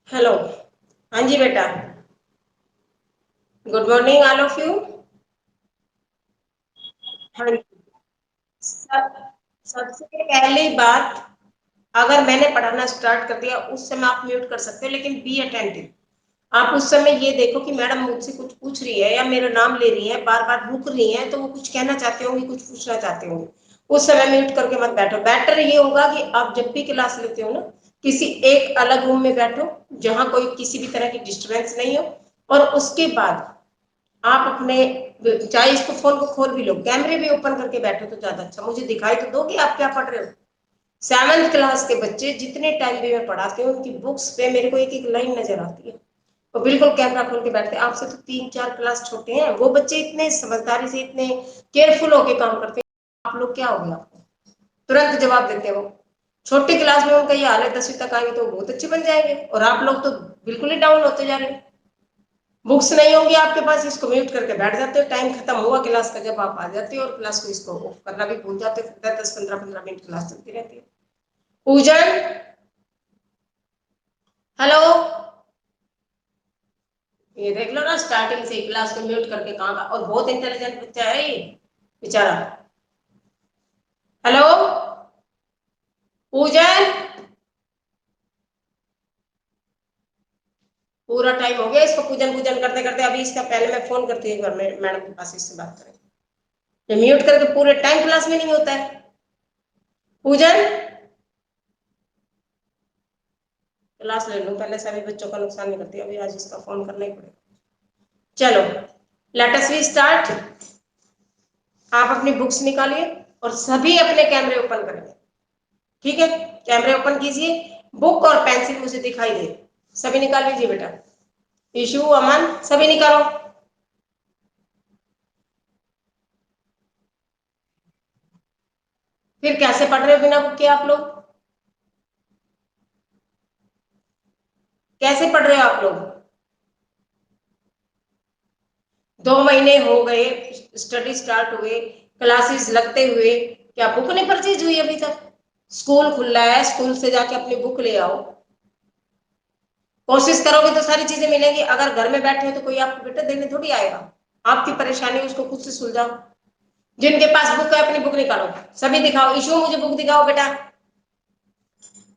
Hello. हाँ जी बेटा। Good morning all of you. हाँ जी। सब सबसे पहली बात, अगर मैंने पढ़ाना स्टार्ट कर दिया उस समय आप म्यूट कर सकते हो, लेकिन बी अटेंटिव। आप उस समय ये देखो कि मैडम मुझसे कुछ पूछ रही है या मेरा नाम ले रही है, बार बार रुक रही है, तो वो कुछ कहना चाहते होंगे, कुछ पूछना चाहते होंगे। उस समय म्यूट करके मत बैठो। बेटर ये होगा कि आप जब भी क्लास लेते हो ना, किसी एक अलग रूम में बैठो जहां कोई किसी भी तरह की डिस्टरबेंस नहीं हो। और उसके बाद आप अपने, चाहे इसको फोन को खोल भी लो, कैमरे भी ओपन करके बैठो तो ज्यादा अच्छा, मुझे दिखाई तो दो कि आप क्या पढ़ रहे हो। सेवंथ क्लास के बच्चे जितने टाइम भी मैं पढ़ाती हूँ उनकी बुक्स पे मेरे को एक एक लाइन नजर आती है। वो बिल्कुल कैमरा खोल के बैठते हैं। आपसे तो 3-4 क्लास छोटे हैं, वो बच्चे इतने समझदारी से, इतने केयरफुल होके काम करते हैं। आप लोग क्या हो गया, आपको तुरंत जवाब देते हैं वो। छोटी क्लास में उनका ये हाल है, 10वीं तक आएंगे तो बहुत अच्छे बन जाएंगे, और आप लोग तो बिल्कुल ही डाउन होते जा रहे हैं। बुक्स नहीं होंगी आपके पास, इसको म्यूट करके बैठ जाते हो, टाइम खत्म हुआ क्लास का जब आप आ जाते हो, और क्लास को इसको ऑफ करना भी भूल जाते हो, 10-15 मिनट क्लास चलती रहती है। पूजन, हेलो। ये देख लो ना, स्टार्टिंग से क्लास को म्यूट करके कहाँ का, और बहुत इंटेलिजेंट बच्चा है ये बेचारा। हेलो पूजन, पूरा टाइम हो गया इसको पूजन पूजन करते करते। अभी इसका पहले मैं फोन करती हूँ एक बार मैडम के पास, इससे बात करें। ये म्यूट करके पूरे टाइम क्लास में नहीं होता है। पूजन, क्लास ले लूं पहले, सभी बच्चों का नुकसान नहीं करती, अभी आज इसका फोन करना ही पड़ेगा। चलो, लेट अस वी स्टार्ट। आप अपनी बुक्स निकालिए और सभी अपने कैमरे ओपन करेंगे। ठीक है, कैमरे ओपन कीजिए, बुक और पेंसिल मुझे दिखाई दे। सभी निकाल लीजिए बेटा। ईशु, अमन, सभी निकालो। फिर कैसे पढ़ रहे हो बिना बुक के आप लोग? कैसे पढ़ रहे हो आप लोग? 2 महीने हो गए स्टडी स्टार्ट हुए, क्लासेस लगते हुए, क्या बुक नहीं परचेज हुई अभी तक? स्कूल खुला है, स्कूल से जाके अपनी बुक ले आओ। कोशिश करोगे तो सारी चीजें मिलेंगी। अगर घर में बैठे हो तो कोई आपको बेटा देने थोड़ी आएगा। आपकी परेशानी उसको खुद से सुलझाओ। जिनके पास बुक है अपनी बुक निकालो, सभी दिखाओ। इशू, मुझे बुक दिखाओ बेटा।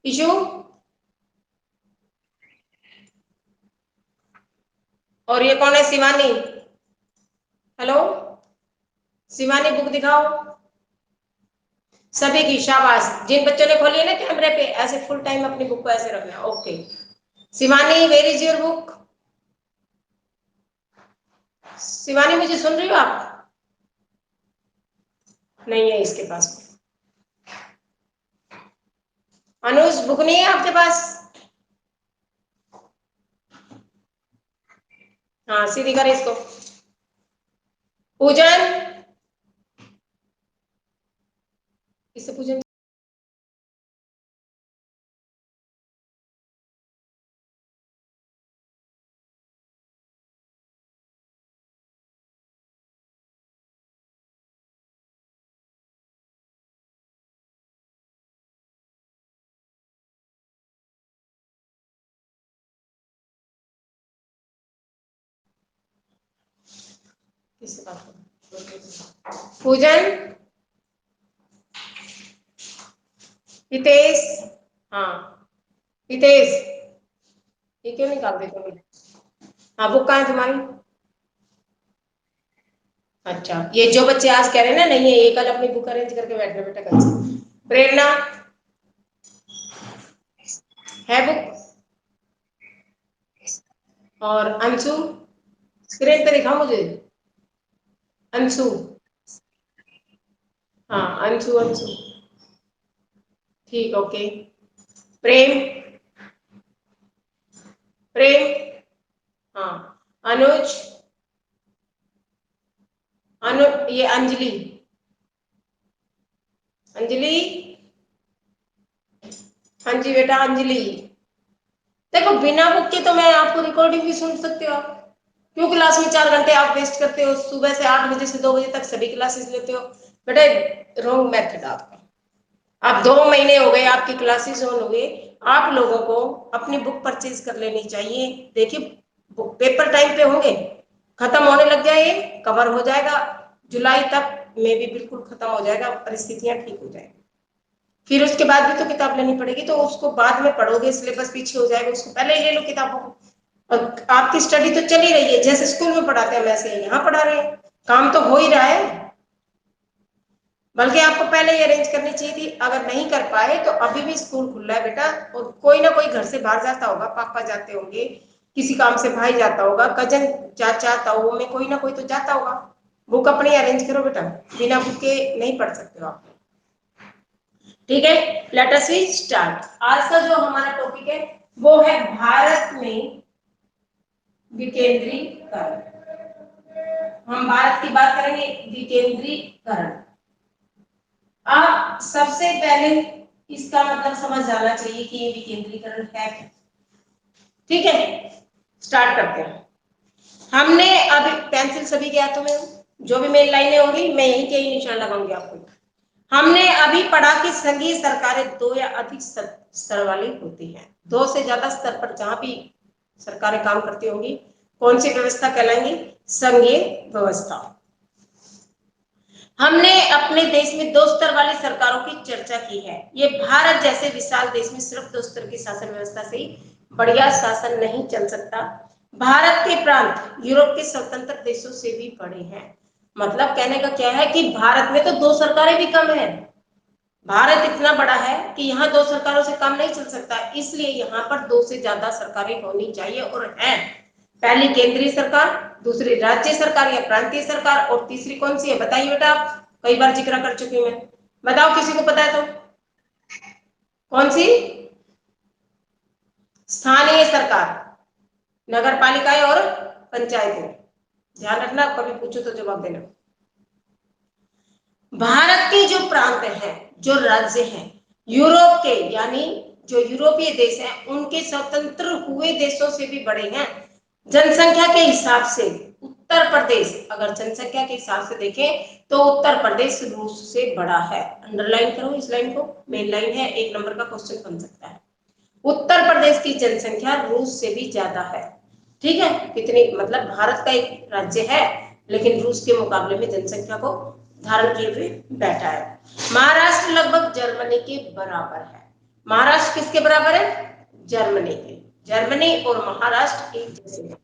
इशू, और ये कौन है? शिवानी। हेलो शिवानी, बुक दिखाओ सभी की। शाबाश, जिन बच्चों ने खोली है ना कैमरे पे, ऐसे फुल टाइम अपनी बुक को ऐसे रखना। Okay Shivani, where is your book? Shivani, मुझे सुन रही हो आप? नहीं है इसके पास। अनुज, बुक नहीं है आपके पास? हाँ, सीधी करे इसको। पूजन, इससे पूजन। किससे बात करूं? पूजन, हितेश। हाँ हितेश, ये क्यों निकाल देते हो? हाँ, बुक कहाँ है तुम्हारी? अच्छा, ये जो बच्चे आज कह रहे हैं ना नहीं है, ये कल अपनी बुक अरेंज करके बैठना बेटा कल से। प्रेरणा, है बुक? और अंशु, स्क्रीन पे दिखाओ मुझे। अंशु, हाँ अंशु अंशु, ठीक ओके। प्रेम, प्रेम, हाँ। अनुज, अनु, ये अंजलि, अंजलि, हाँ जी बेटा अंजलि। देखो बिना बुक के तो मैं आपको रिकॉर्डिंग भी सुन सकते हो आप। क्यों क्लास में 4 घंटे आप वेस्ट करते हो? सुबह से 8 बजे से 2 बजे तक सभी क्लासेस लेते हो बेटा। रॉन्ग मेथड आपका। आप 2 महीने हो गए आपकी क्लासेस ऑन हुए, आप लोगों को अपनी बुक परचेज कर लेनी चाहिए। देखिए पेपर टाइम पे होंगे, खत्म होने लग जाए, कवर हो जाएगा, जुलाई तक में भी बिल्कुल खत्म हो जाएगा, परिस्थितियां ठीक हो जाएगी। फिर उसके बाद भी तो किताब लेनी पड़ेगी, तो उसको बाद में पढ़ोगे, सिलेबस पीछे हो जाएगा, उसको पहले ही ले लो किताबों को। और आपकी स्टडी तो चल ही रही है, जैसे स्कूल में पढ़ाते हैं वैसे यहाँ पढ़ा रहे हैं, काम तो हो ही रहा है। बल्कि आपको पहले ही अरेंज करनी चाहिए थी। अगर नहीं कर पाए तो अभी भी स्कूल खुला है बेटा, और कोई ना कोई घर से बाहर जाता होगा, पापा जाते होंगे किसी काम से, भाई जाता होगा, कजन, चाचा, ताऊ में कोई ना कोई तो जाता होगा। बुक अपनी अरेंज करो बेटा, बिना बुक के नहीं पढ़ सकते हो आप। ठीक है, लेट अस स्टार्ट। आज का जो हमारा टॉपिक है वो है भारत में विकेंद्रीकरण। हम भारत की बात करेंगे, विकेंद्रीकरण। आप सबसे पहले इसका मतलब समझ जाना चाहिए कि ये विकेंद्रीकरण है क्या। ठीक है, स्टार्ट करते हैं। हमने अभी पेंसिल सभी के हाथों में, जो भी मेन लाइनें होंगी मैं यहीं के ही निशान लगाऊंगी आपको। हमने अभी पढ़ा कि संघीय सरकारें दो या अधिक स्तर वाली होती हैं। दो से ज्यादा स्तर पर जहां भी सरकारें काम करती होंगी, कौन सी व्यवस्था कहलाएंगी? संघीय व्यवस्था। हमने अपने देश में दो स्तर वाली सरकारों की चर्चा की है। ये भारत जैसे विशाल देश में सिर्फ दो स्तर की शासन व्यवस्था से ही बढ़िया शासन नहीं चल सकता। भारत के प्रांत यूरोप के स्वतंत्र देशों से भी बड़े हैं। मतलब कहने का क्या है कि भारत में तो दो सरकारें भी कम है। भारत इतना बड़ा है कि यहाँ दो सरकारों से कम नहीं चल सकता, इसलिए यहाँ पर दो से ज्यादा सरकारें होनी चाहिए और हैं। पहली केंद्रीय सरकार, दूसरी राज्य सरकार या प्रांतीय सरकार, और तीसरी कौन सी है बताइए बेटा? आप कई बार जिक्र कर चुकी हूं मैं, बताओ किसी को पता है तो। कौन सी? स्थानीय सरकार, नगर पालिकाएं और पंचायतें। ध्यान रखना, कभी पूछो तो जवाब देना। भारत के जो प्रांत हैं, जो राज्य हैं, यूरोप के यानी जो यूरोपीय देश हैं उनके स्वतंत्र हुए देशों से भी बड़े हैं। जनसंख्या के हिसाब से उत्तर प्रदेश, अगर जनसंख्या के हिसाब से देखें तो उत्तर प्रदेश रूस से बड़ा है। अंडरलाइन करो इस लाइन को, मेन लाइन है, 1 नंबर का क्वेश्चन बन सकता है। उत्तर प्रदेश की जनसंख्या रूस से भी ज्यादा है। ठीक है, कितनी, मतलब भारत का एक राज्य है लेकिन रूस के मुकाबले में जनसंख्या को धारण किए हुए बैठा है। महाराष्ट्र लगभग जर्मनी के बराबर है। महाराष्ट्र किसके बराबर है? जर्मनी के। जर्मनी और महाराष्ट्र एक जैसे हैं।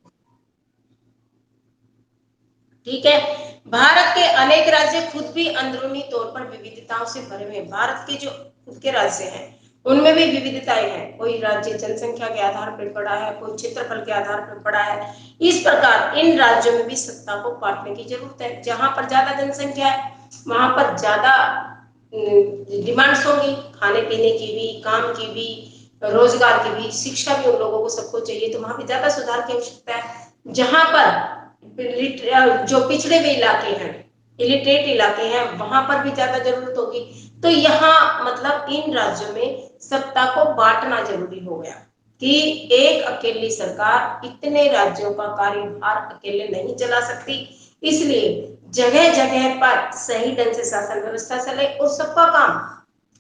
ठीक है, भारत के अनेक राज्य खुद भी अंदरूनी तौर पर विविधताओं से भरे हुए हैं। भारत के जो खुद के राज्य हैं उनमें भी विविधताएं हैं। कोई राज्य जनसंख्या के आधार पर बड़ा है, कोई क्षेत्रफल के आधार पर बड़ा है। इस प्रकार इन राज्यों में भी सत्ता को बांटने की जरूरत है। जहां पर ज्यादा जनसंख्या है वहां पर ज्यादा डिमांड्स होंगी, खाने पीने की भी, काम की भी, रोजगार की भी, शिक्षा भी उन लोगों को सबको चाहिए, तो वहां भी ज्यादा सुधार की आवश्यकता है। जहां पर जो पिछड़े हुए इलाके हैं, इलिटरेट इलाके हैं, वहां पर भी ज्यादा जरूरत होगी। तो यहाँ मतलब इन राज्यों में सत्ता को बांटना जरूरी हो गया कि एक अकेली सरकार इतने राज्यों का कार्यभार अकेले नहीं चला सकती। इसलिए जगह जगह पर सही ढंग से शासन व्यवस्था चले और सबका काम,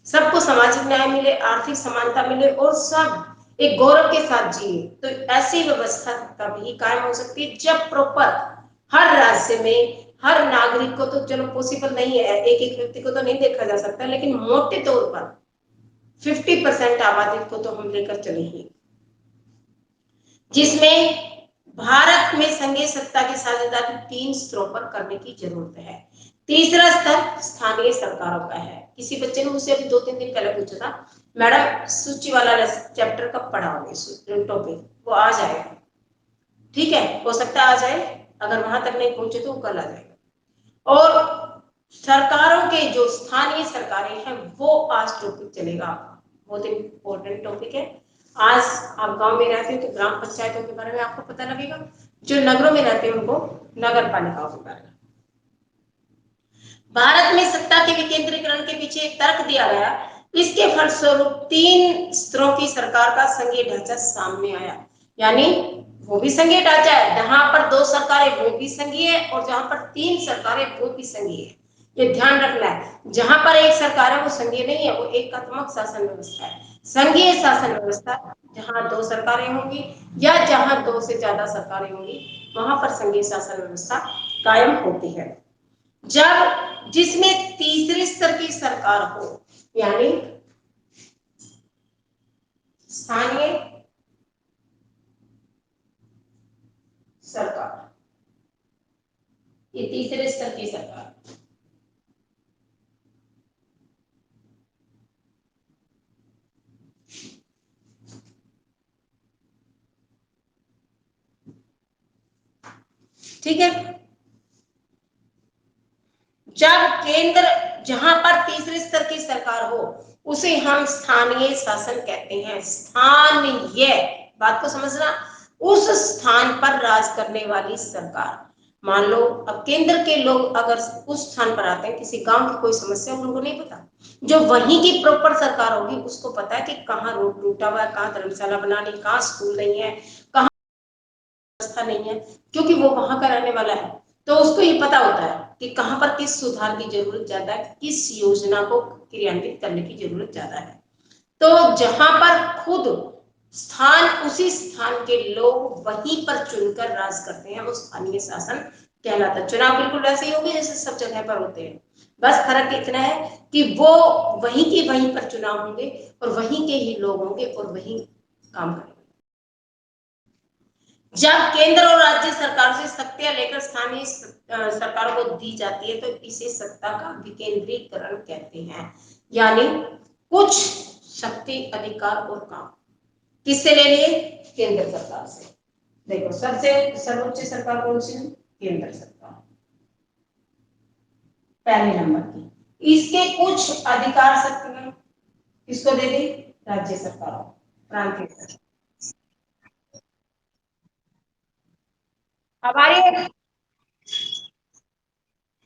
सबको सामाजिक न्याय मिले, आर्थिक समानता मिले और सब एक गौरव के साथ जिए। तो ऐसी व्यवस्था तभी कायम हो सकती है जब प्रॉपर हर राज्य में हर नागरिक को, तो चलो पॉसिबल नहीं है, एक एक व्यक्ति को तो नहीं देखा जा सकता, लेकिन मोटे तौर पर 50% आबादी को तो हम लेकर चले ही, जिसमें भारत में संघीय सत्ता की साझेदारी 3 स्तरों पर करने की जरूरत है। तीसरा स्तर स्थानीय सरकारों का है। किसी बच्चे ने मुझसे अभी 2-3 दिन पहले पूछा था, मैडम सूची वाला चैप्टर कब पढ़ाओगे टॉपिक? वो आ जाएगा, ठीक है, हो सकता है आ जाए, अगर वहां तक नहीं पहुंचे तो कल आ जाएगा। और सरकारों के जो स्थानीय सरकारें हैं वो आज टॉपिक चलेगा, बहुत इंपॉर्टेंट टॉपिक है। आज आप गांव में रहते हो तो ग्राम पंचायतों के बारे में आपको पता लगेगा, जो नगरों में रहते हैं उनको नगर पालिकाओं के बारे में। भारत में सत्ता के विकेंद्रीकरण के पीछे एक तर्क दिया गया, इसके फलस्वरूप 3 स्तरों की सरकार का संघीय ढांचा सामने आया। यानी वो भी संघीय ढांचा है, जहां पर 2 सरकारें वो भी संघीय है, और जहां पर 3 सरकारें वो भी संघीय है। ये ध्यान रखना है, जहां पर एक सरकार है वो संघीय नहीं है, वो एकात्मक शासन व्यवस्था है। संघीय शासन व्यवस्था जहां दो सरकारें होंगी या जहां दो से ज्यादा सरकारें होंगी वहां पर संघीय शासन व्यवस्था कायम होती है। जब जिसमें तीसरे स्तर की सरकार हो, यानी स्थानीय सरकार, ये तीसरे स्तर की सरकार। ठीक है, जब केंद्र, जहां पर तीसरे स्तर की सरकार हो उसे हम स्थानीय शासन कहते हैं। स्थानीय, बात को समझना, उस स्थान पर राज करने वाली सरकार। मान लो अब केंद्र के लोग अगर उस स्थान पर आते हैं, किसी गांव की कोई समस्या उन लोगों को नहीं पता, जो वहीं की प्रॉपर सरकार होगी उसको पता है कि कहाँ रोड टूटा हुआ है, कहाँ धर्मशाला बनानी, कहाँ स्कूल नहीं है, कहाँ व्यवस्था नहीं है, क्योंकि वो वहां का रहने वाला है। तो उसको ये पता होता है कि कहां पर किस सुधार की जरूरत ज्यादा है, किस योजना को क्रियान्वित करने की जरूरत ज्यादा है। तो जहां पर खुद स्थान, उसी स्थान के लोग वहीं पर चुनकर राज करते हैं, वो स्थानीय शासन कहलाता है। चुनाव बिल्कुल वैसे ही होंगे जैसे सब जगह पर होते हैं, बस फर्क इतना है कि वो वहीं के वहीं पर चुनाव होंगे और वहीं के ही लोग होंगे और वहीं काम करेंगे। जब केंद्र और राज्य सरकार से शक्तियां लेकर स्थानीय सरकारों को दी जाती है तो इसे सत्ता का विकेंद्रीकरण कहते हैं। यानी कुछ शक्ति, अधिकार और काम किससे ले लिए? केंद्र सरकार से। देखो सबसे सर्वोच्च सरकार कौन सी है? केंद्र सरकार, पहले नंबर की। इसके कुछ अधिकार शक्तियां किसको दे दी? राज्य सरकारों, प्रांतीय सरकार। हमारी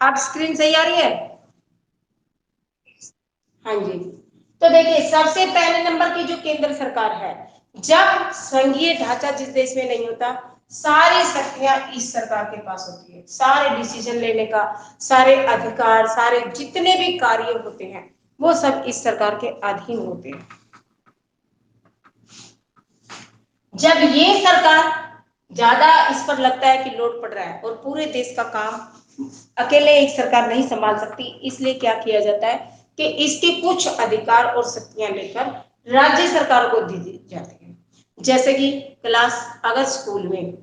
आप स्क्रीन सही आ रही है? हाँ जी। तो देखिए सबसे पहले नंबर की जो केंद्र सरकार है, जब संघीय ढांचा जिस देश में नहीं होता, सारी शक्तियां इस सरकार के पास होती है। सारे डिसीजन लेने का, सारे अधिकार, सारे जितने भी कार्य होते हैं वो सब इस सरकार के अधीन होते हैं। जब ये सरकार ज्यादा इस पर लगता है कि लोड पड़ रहा है और पूरे देश का काम अकेले एक सरकार नहीं संभाल सकती, इसलिए क्या किया जाता है कि इसके कुछ अधिकार और शक्तियां लेकर राज्य सरकार को दी जाती है। जैसे कि क्लास, अगर स्कूल में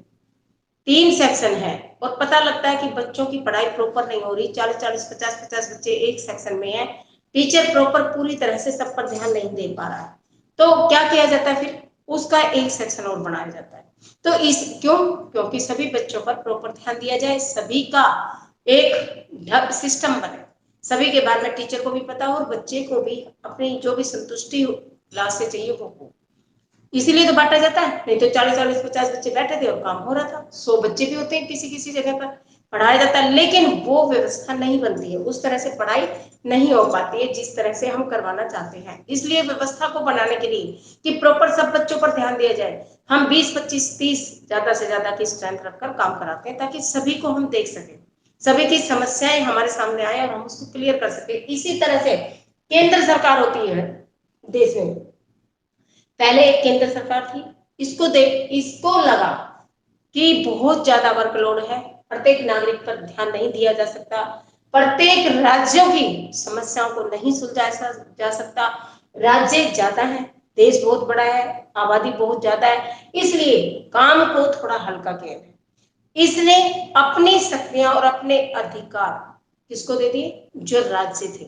3 सेक्शन है और पता लगता है कि बच्चों की पढ़ाई प्रॉपर नहीं हो रही, 40-40, 50-50 बच्चे एक सेक्शन में है, टीचर प्रॉपर पूरी तरह से सब पर ध्यान नहीं दे पा रहा है, तो क्या किया जाता है? फिर उसका एक सेक्शन और बनाया जाता है। तो इस क्यों? क्योंकि सभी बच्चों पर प्रॉपर ध्यान दिया जाए, सभी का एक सिस्टम बने, सभी के बारे में टीचर को भी पता हो और बच्चे को भी अपनी जो भी संतुष्टि क्लास से चाहिए वो हो। इसीलिए तो बांटा जाता है, नहीं तो 40-40, 50 बच्चे बैठे थे और काम हो रहा था। 100 बच्चे भी होते हैं किसी किसी जगह पर, पढ़ाया जाता है, लेकिन वो व्यवस्था नहीं बनती है, उस तरह से पढ़ाई नहीं हो पाती है जिस तरह से हम करवाना चाहते हैं। इसलिए व्यवस्था को बनाने के लिए कि प्रॉपर सब बच्चों पर ध्यान दिया जाए, हम 20-25-30 ज्यादा से ज्यादा की स्ट्रेंथ रखकर काम कराते हैं, ताकि सभी को हम देख सके, सभी की समस्याएं हमारे सामने आए और हम उसको क्लियर कर सके। इसी तरह से केंद्र सरकार होती है देश में। पहले एक केंद्र सरकार थी, इसको लगा कि बहुत ज्यादा वर्कलोड है, प्रत्येक नागरिक पर ध्यान नहीं दिया जा सकता, प्रत्येक राज्यों की समस्याओं को नहीं सुलझाया जा सकता, राज्य ज्यादा है, देश बहुत बड़ा है, आबादी बहुत ज्यादा है, इसलिए काम को थोड़ा हल्का किया है। इसने अपनी शक्तियां और अपने अधिकार किसको दे दिए? जो राज्य थे।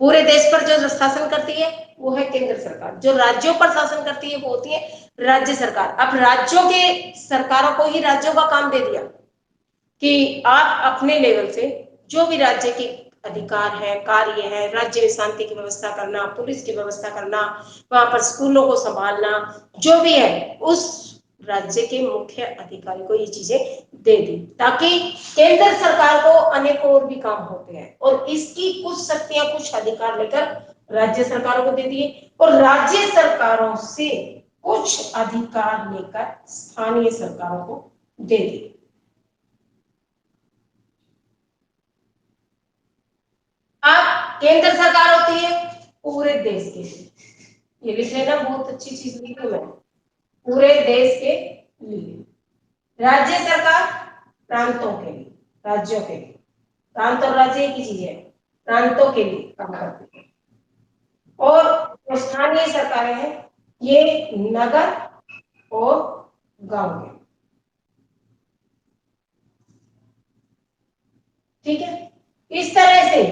पूरे देश पर जो शासन करती है वो है केंद्र सरकार, जो राज्यों पर शासन करती है वो होती है राज्य सरकार। अब राज्यों के सरकारों को ही राज्यों का काम दे दिया कि आप अपने लेवल से जो भी राज्य के अधिकार है, कार्य है, राज्य में शांति की व्यवस्था करना, पुलिस की व्यवस्था करना, वहां पर स्कूलों को संभालना, जो भी है उस राज्य के मुख्य अधिकारी को ये चीजें दे दी, ताकि केंद्र सरकार को अनेकों और भी काम होते हैं और इसकी कुछ शक्तियां, कुछ अधिकार लेकर राज्य सरकारों को दे दिए और राज्य सरकारों से कुछ अधिकार लेकर स्थानीय सरकारों को दे दिए। अब केंद्र सरकार होती है पूरे देश के लिए, ये लिख लेना, बहुत अच्छी चीज लिखी है मैंने, पूरे देश के लिए। राज्य सरकार प्रांतों के लिए, राज्यों के लिए, प्रांत और राज्य एक ही चीज है, प्रांतों के लिए काम करती है। और जो स्थानीय सरकारें हैं ये नगर और गांव के, ठीक है। इस तरह से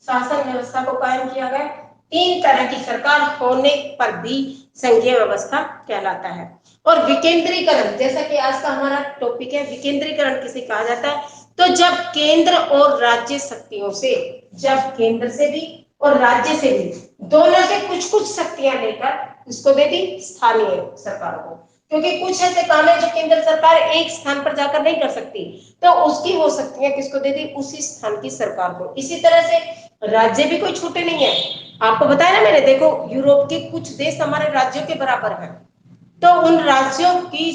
शासन व्यवस्था को कायम किया गया। 3 तरह की सरकार होने पर भी संघीय व्यवस्था कहलाता है। और विकेंद्रीकरण, जैसा कि आज का हमारा टॉपिक है, विकेंद्रीकरण किसे कहा जाता है, तो जब केंद्र और राज्य शक्तियों से, जब केंद्र से भी और राज्य से भी, दोनों से कुछ कुछ शक्तियां लेकर इसको दे दी स्थानीय सरकारों को। क्योंकि कुछ ऐसे काम है जो केंद्र सरकार एक स्थान पर जाकर नहीं कर सकती, तो उसकी वो शक्तियां किसको दे दी, उसी स्थान की सरकार को। इसी तरह से राज्य भी कोई छोटे नहीं है। आपको बताया ना मैंने, देखो यूरोप के कुछ देश हमारे राज्यों के बराबर हैं, तो उन राज्यों की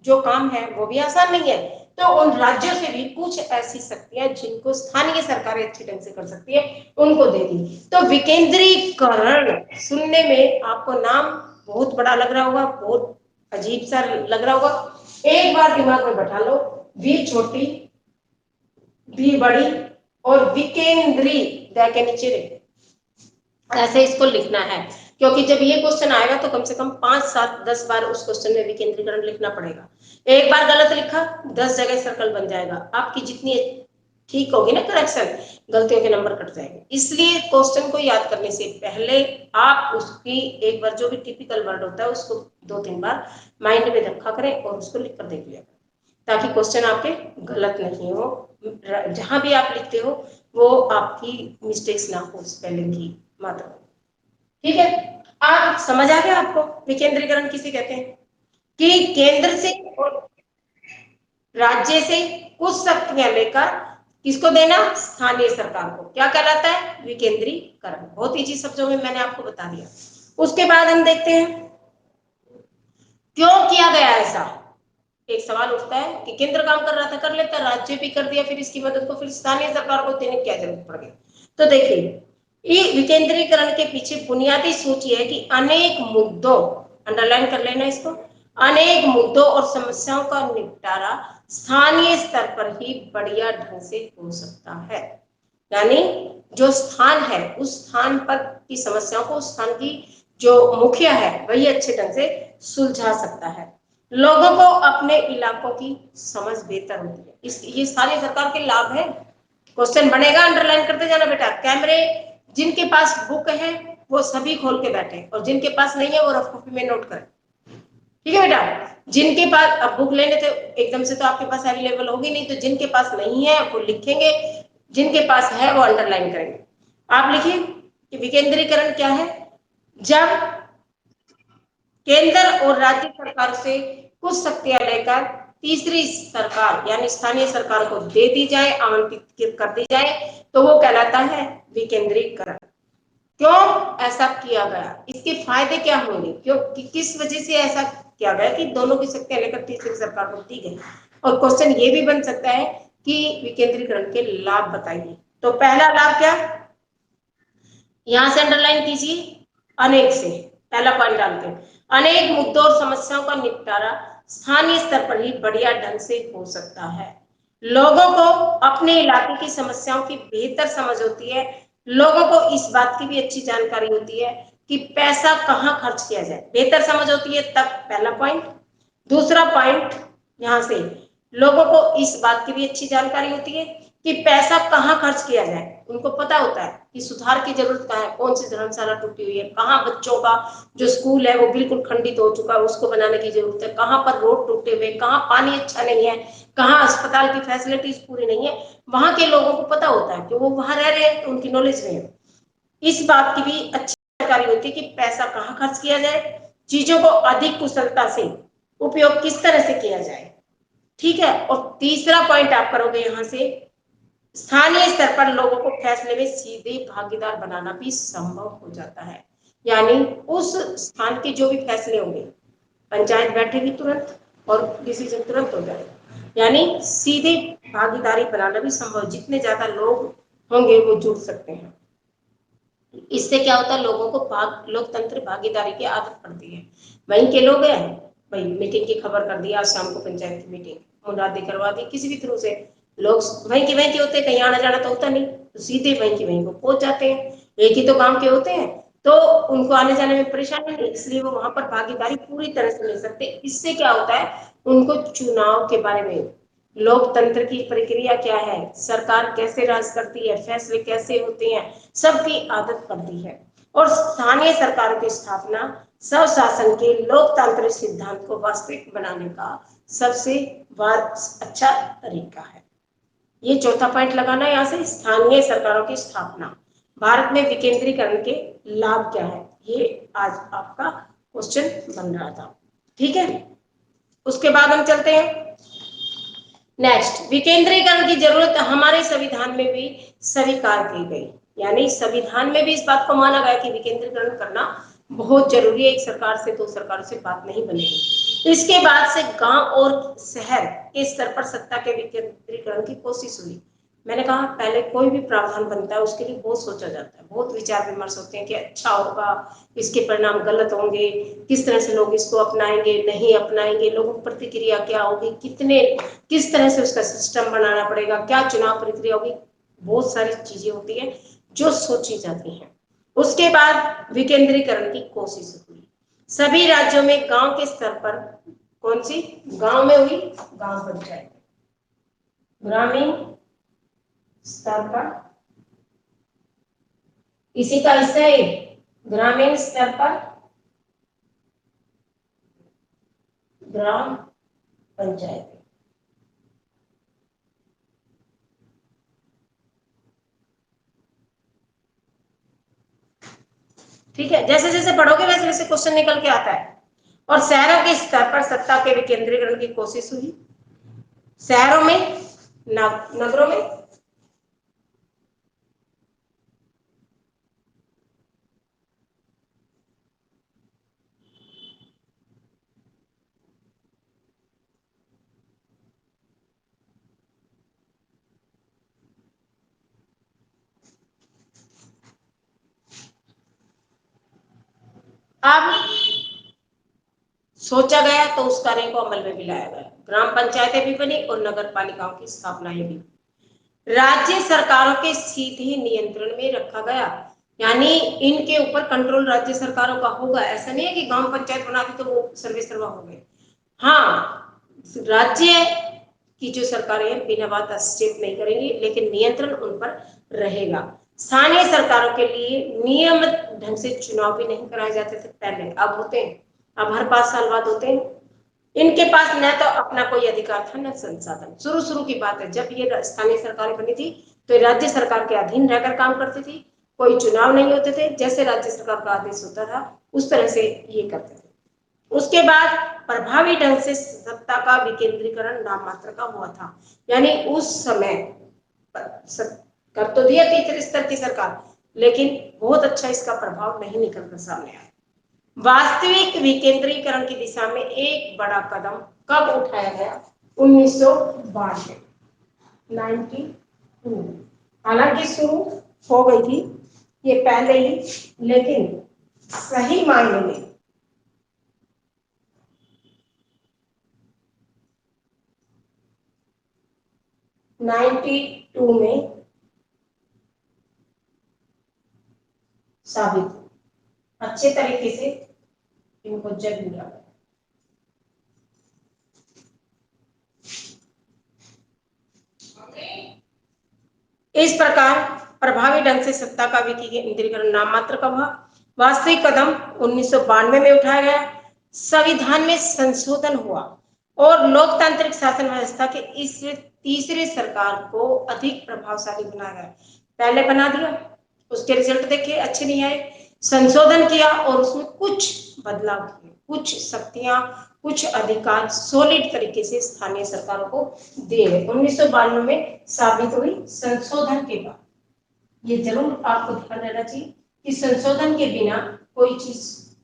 जो काम है वो भी आसान नहीं है। तो उन राज्यों से भी कुछ ऐसी शक्तियां जिनको स्थानीय सरकारें अच्छी ढंग से कर सकती है, उनको दे दी। तो विकेंद्रीकरण सुनने में आपको नाम बहुत बड़ा लग रहा होगा, बहुत अजीब सा लग रहा होगा। एक बार दिमाग में बैठा लो, वी छोटी, वी बड़ी और विकेंद्री, द के नीचे ऐसे इसको लिखना है। क्योंकि जब ये क्वेश्चन आएगा तो कम से कम 5, 7, 10 बार उस क्वेश्चन में विकेंद्रीकरण लिखना पड़ेगा। एक बार गलत लिखा 10 जगह सर्कल बन जाएगा। आपकी जितनी ठीक होगी ना करेक्शन, गलतियों के नंबर कट जाएंगे। इसलिए क्वेश्चन को याद करने से पहले आप उसकी एक बार जो भी टिपिकल वर्ड होता है उसको 2-3 बार माइंड में रखा करें और उसको लिख कर देख लिया करें, ताकि क्वेश्चन आपके गलत नहीं हो। जहां भी आप लिखते हो वो आपकी मिस्टेक्स ना हो स्पेलिंग की मात्रा। ठीक है, आप समझ आ गया आपको विकेंद्रीकरण किसे कहते हैं, कि केंद्र से और राज्य से कुछ शक्तियां लेकर किसको देना, स्थानीय सरकार को, क्या कहलाता है, विकेंद्रीकरण। बहुत ईजी शब्दों में मैंने आपको बता दिया। उसके बाद हम देखते हैं क्यों किया गया ऐसा। एक सवाल उठता है कि केंद्र काम कर रहा था, कर लेता, राज्य भी कर दिया, फिर इसकी मदद को फिर स्थानीय सरकार को देने की क्या जरूरत पड़ गई। तो देखिए ये विकेंद्रीकरण के पीछे बुनियादी सोच ये है कि अनेक मुद्दों, अंडरलाइन कर लेना इसको, अनेक मुद्दों और समस्याओं का निपटारा स्थानीय स्तर पर ही बढ़िया ढंग से हो सकता है। यानी जो स्थान है उस स्थान पर की समस्याओं को उस स्थान की जो मुखिया है वही अच्छे ढंग से सुलझा सकता है। लोगों को अपने इलाकों की समझ बेहतर होती है। ये सारी सरकार के लाभ है। क्वेश्चन बनेगा, अंडरलाइन करते जाना बेटा। कैमरे जिनके पास बुक है वो सभी खोल के बैठे, और जिनके पास नहीं है वो रफ कॉपी में नोट करें। ठीक है बेटा, जिनके पास, अब बुक लेने तो एकदम से तो आपके पास अवेलेबल होगी नहीं, तो जिनके पास नहीं है वो लिखेंगे, जिनके पास है वो अंडरलाइन करेंगे। आप लिखिए कि विकेंद्रीकरण क्या है, जब केंद्र और राज्य सरकार से कुछ शक्तियां लेकर तीसरी सरकार यानी स्थानीय सरकार को दे दी जाए, आवंटित कर दी जाए, तो वो कहलाता है विकेंद्रीकरण। क्यों ऐसा किया गया, इसके फायदे क्या होंगे, क्यों किस वजह से ऐसा किया गया कि दोनों की शक्तियां लेकर तीसरी सरकार को दी गई। और क्वेश्चन ये भी बन सकता है कि विकेंद्रीकरण के लाभ बताइए। तो पहला लाभ क्या, यहां से अंडरलाइन कीजिए, अनेक से पहला पॉइंट डालते हैं, अनेक मुद्दों और समस्याओं का निपटारा स्थानीय स्तर पर ही बढ़िया ढंग से हो सकता है। लोगों को अपने इलाके की समस्याओं की बेहतर समझ होती है। लोगों को इस बात की भी अच्छी जानकारी होती है कि पैसा कहाँ खर्च किया जाए, बेहतर समझ होती है तब, पहला पॉइंट। दूसरा पॉइंट, यहां से लोगों को इस बात की भी अच्छी जानकारी होती है कि पैसा कहाँ खर्च किया जाए। उनको पता होता है कि सुधार की जरूरत कहाँ है, कौन सी धर्मशाला टूटी हुई है, कहाँ बच्चों का जो स्कूल है वो बिल्कुल खंडित हो चुका है उसको बनाने की जरूरत है, कहाँ पर रोड टूटे हुए, कहाँ पानी अच्छा नहीं है, कहाँ अस्पताल की फैसिलिटीज पूरी नहीं है। वहां के लोगों को पता होता है कि वो वहां रह रहे हैं तो उनकी नॉलेज नहीं है। इस बात की भी अच्छी जानकारी होती है कि पैसा कहाँ खर्च किया जाए, चीजों को अधिक कुशलता से उपयोग किस तरह से किया जाए। ठीक है, और तीसरा पॉइंट आप करोगे यहां से, स्थानीय स्तर पर लोगों को फैसले में सीधे भागीदार बनाना भी संभव हो जाता है। यानी उस स्थान के जो भी फैसले होंगे पंचायत बैठेगी तुरंत और डिसीजन तुरंत हो जाएगा। यानी सीधे भागीदारी बनाना भी संभव, जितने ज्यादा लोग होंगे वो जुड़ सकते हैं। इससे क्या होता है, लोगों को लोकतंत्र भागीदारी की आदत पड़ती है। वहीं के लोग हैं, भाई मीटिंग की खबर कर दिया, शाम को पंचायत की मीटिंग मुनादी करवा दी किसी भी थ्रू से, लोग वहीं के होते हैं, कहीं आना जाना तो होता नहीं, तो सीधे वहीं को पहुंच जाते हैं, एक ही तो गांव के होते हैं, तो उनको आने जाने में परेशानी नहीं, इसलिए वो वहां पर भागीदारी पूरी तरह से ले सकते। इससे क्या होता है, उनको चुनाव के बारे में, लोकतंत्र की प्रक्रिया क्या है, सरकार कैसे राज करती है, फैसले कैसे होते हैं, सबकी आदत पड़ती है। और स्थानीय सरकारों की स्थापना स्वशासन के लोकतांत्रिक सिद्धांत को वास्तविक बनाने का सबसे अच्छा तरीका है। ये चौथा पॉइंट लगाना है यहाँ से, स्थानीय सरकारों की स्थापना, भारत में विकेंद्रीकरण के लाभ क्या है, ये आज आपका क्वेश्चन बन रहा था। ठीक है, उसके बाद हम चलते हैं नेक्स्ट, विकेंद्रीकरण की जरूरत हमारे संविधान में भी स्वीकार की गई, यानी संविधान में भी इस बात को माना गया कि विकेंद्रीकरण करना बहुत जरूरी है, एक सरकार से दो सरकारों से बात नहीं बनेगी। इसके बाद से गांव और शहर के स्तर पर सत्ता के विकेंद्रीकरण की कोशिश हुई। मैंने कहा पहले कोई भी प्रावधान बनता है उसके लिए बहुत सोचा जाता है, बहुत विचार विमर्श होते हैं कि अच्छा होगा, इसके परिणाम गलत होंगे, किस तरह से लोग इसको अपनाएंगे नहीं अपनाएंगे, लोगों की प्रतिक्रिया क्या होगी, कितने किस तरह से उसका सिस्टम बनाना पड़ेगा, क्या चुनाव प्रक्रिया होगी, बहुत सारी चीजें होती है जो सोची जाती हैं। उसके बाद विकेंद्रीकरण की कोशिश हुई, सभी राज्यों में गांव के स्तर पर, कौन सी गांव में हुई, गांव पंचायत, ग्रामीण स्तर पर, इसी का हिस्सा है ग्रामीण स्तर पर ग्राम पंचायत। ठीक है, जैसे जैसे पढ़ोगे वैसे वैसे क्वेश्चन निकल के आता है। और शहरों के स्तर पर सत्ता के विकेंद्रीकरण की कोशिश हुई, शहरों में, नगरों में, अब सोचा गया तो उस कार्य को अमल में भी लाया गया, ग्राम पंचायतें भी बनी और नगर पालिकाओं की स्थापना भी, राज्य सरकारों के सीधे नियंत्रण में रखा गया, यानी इनके ऊपर कंट्रोल राज्य सरकारों का होगा, ऐसा नहीं है कि ग्राम पंचायत बना दी तो वो सर्वे सर्वा हो गए। हाँ, राज्य की जो सरकारें हैं बिना बात हस्तक्षेप नहीं करेंगी, लेकिन नियंत्रण उन पर रहेगा। स्थानीय सरकारों के लिए नियमित ढंग से चुनाव भी नहीं कराए जाते थे पहले, अब होते हैं, अब हर 5 साल बाद होते हैं। इनके पास न तो अपना कोई अधिकार था न संसाधन, शुरू शुरू की बात है, जब ये स्थानीय सरकारें बनी थी तो राज्य सरकार के अधीन रहकर काम करती थी, कोई चुनाव नहीं होते थे, जैसे राज्य सरकार का आदेश होता था उस तरह से ये करते थे। उसके बाद प्रभावी ढंग से सत्ता का विकेंद्रीकरण नाम मात्र का हुआ था, यानी उस समय कर तो दिया तीसरे स्तर की सरकार, लेकिन बहुत अच्छा इसका प्रभाव नहीं निकल कर सामने आया। वास्तविक विकेंद्रीकरण की दिशा में एक बड़ा कदम कब उठाया गया, 1992, 92। हालांकि शुरू हो गई थी ये पहले ही, लेकिन सही मायने में 92 में साबित अच्छे तरीके से इनको जग लिया गया। इस प्रकार प्रभावी ढंग से सत्ता का विकेंद्रीकरण नाम मात्र का हुआ। वास्तविक कदम 1992 में उठाया गया, संविधान में संशोधन हुआ और लोकतांत्रिक शासन व्यवस्था के इस तीसरे सरकार को अधिक प्रभावशाली बनाया गया। पहले बना दिया, उसके रिजल्ट देखे अच्छे नहीं आए, संशोधन किया और उसमें कुछ बदलाव किए, कुछ शक्तियां, कुछ अधिकार सॉलिड तरीके से स्थानीय सरकारों को दिए। 1992 में साबित हुई संशोधन के बाद, ये जरूर आपको ध्यान रहना चाहिए कि संशोधन के बिना कोई चीज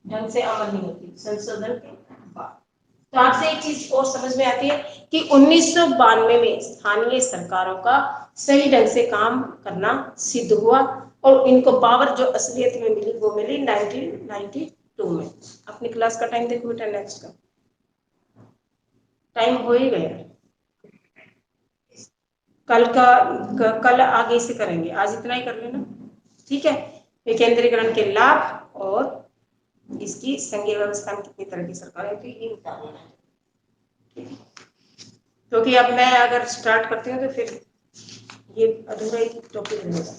ढंग से अमल नहीं होती, संशोधन के बाद। तो आपसे एक चीज और समझ में आती है कि 1992 में स्थानीय सरकारों का सही ढंग से काम करना सिद्ध हुआ, और इनको पावर जो असलियत में मिली वो मिली 1992 में। अपनी क्लास का टाइम देखो बेटा, नेक्स्ट का टाइम हो ही गया। कल कल आगे से करेंगे, आज इतना ही कर लेना, ठीक है। विकेंद्रीकरण के लाभ और इसकी संघीय व्यवस्था में कितनी तरह की सरकार होती है ये बताना है, ठीक है। क्योंकि अब मैं अगर स्टार्ट करती हूँ तो फिर ये अधूरा ही टॉपिक रहेगा,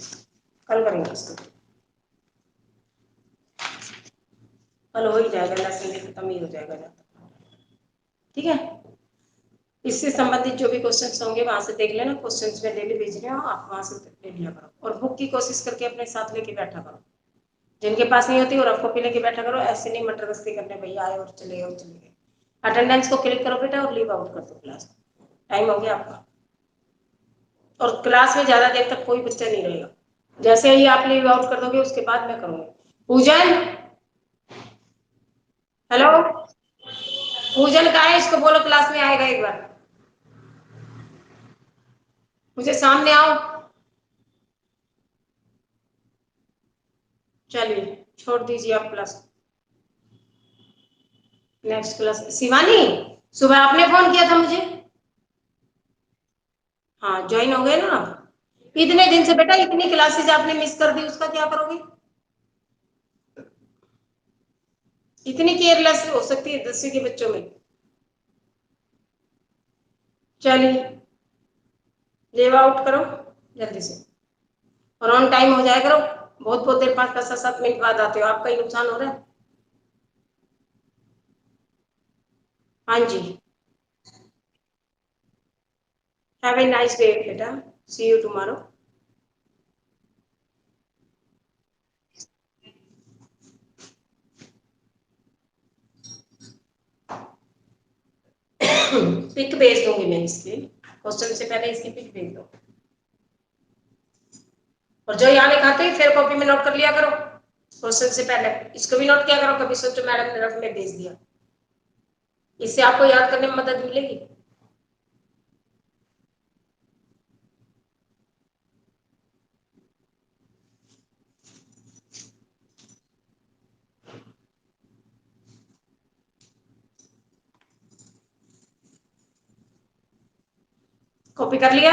कल करेंगे इसको, कल हो ही जाएगा, लेसन खत्म ही हो जाएगा, ठीक है। इससे संबंधित जो भी क्वेश्चंस होंगे वहां से देख लेना, क्वेश्चंस में डेली भेज रहे हो आप, वहां से देख लिया करो और बुक की कोशिश करके अपने साथ लेके बैठा करो। जिनके पास नहीं होती और रफ कॉपी लेके बैठा करो, ऐसे नहीं मटर गश्ती करने भैया आए और चले और चले गए। अटेंडेंस को क्लिक करो बेटा और लीव आउट कर दो क्लास, टाइम हो गया आपका। और क्लास में ज्यादा देर तक कोई बच्चा नहीं रहेगा, जैसे ही आप लीव आउट कर दोगे उसके बाद मैं करूंगी। पूजन, हेलो, पूजन कहाँ है, इसको बोलो क्लास में आएगा एक बार, मुझे सामने आओ। चलिए छोड़ दीजिए आप क्लास, नेक्स्ट क्लास। शिवानी, सुबह आपने फोन किया था मुझे, हाँ ज्वाइन हो गए ना आप। इतने दिन से बेटा इतनी क्लासेज आपने मिस कर दी, उसका क्या करोगे? इतनी केयरलेस हो सकती है 10वीं के बच्चों में। चलिए लीव आउट करो जल्दी से और ऑन टाइम हो जाया करो, बहुत बहुत देर 5-5 7 7 मिनट बाद आते हो, आपका ही नुकसान हो रहा है। हाँ जी, हैव ए नाइस डे बेटा, सी यू टुमारो। पिक भेज दूंगी मैं इसकी, क्वेश्चन से पहले इसकी पिक भेज दो, और जो यहाँ लिखाते हैं फिर कॉपी में नोट कर लिया करो, क्वेश्चन से पहले इसको भी नोट किया करो, कभी सोचो मैडम ने रफ में भेज दिया, इससे आपको याद करने में मदद मिलेगी। कॉपी कर लिया?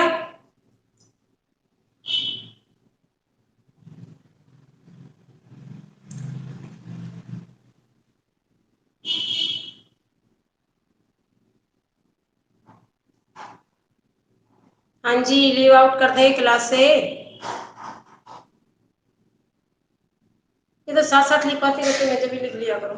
हाँ जी, लीव आउट कर दे क्लास से, ये तो साथ साथ लिख पाते रहते, मैं जब भी लिख लिया करो।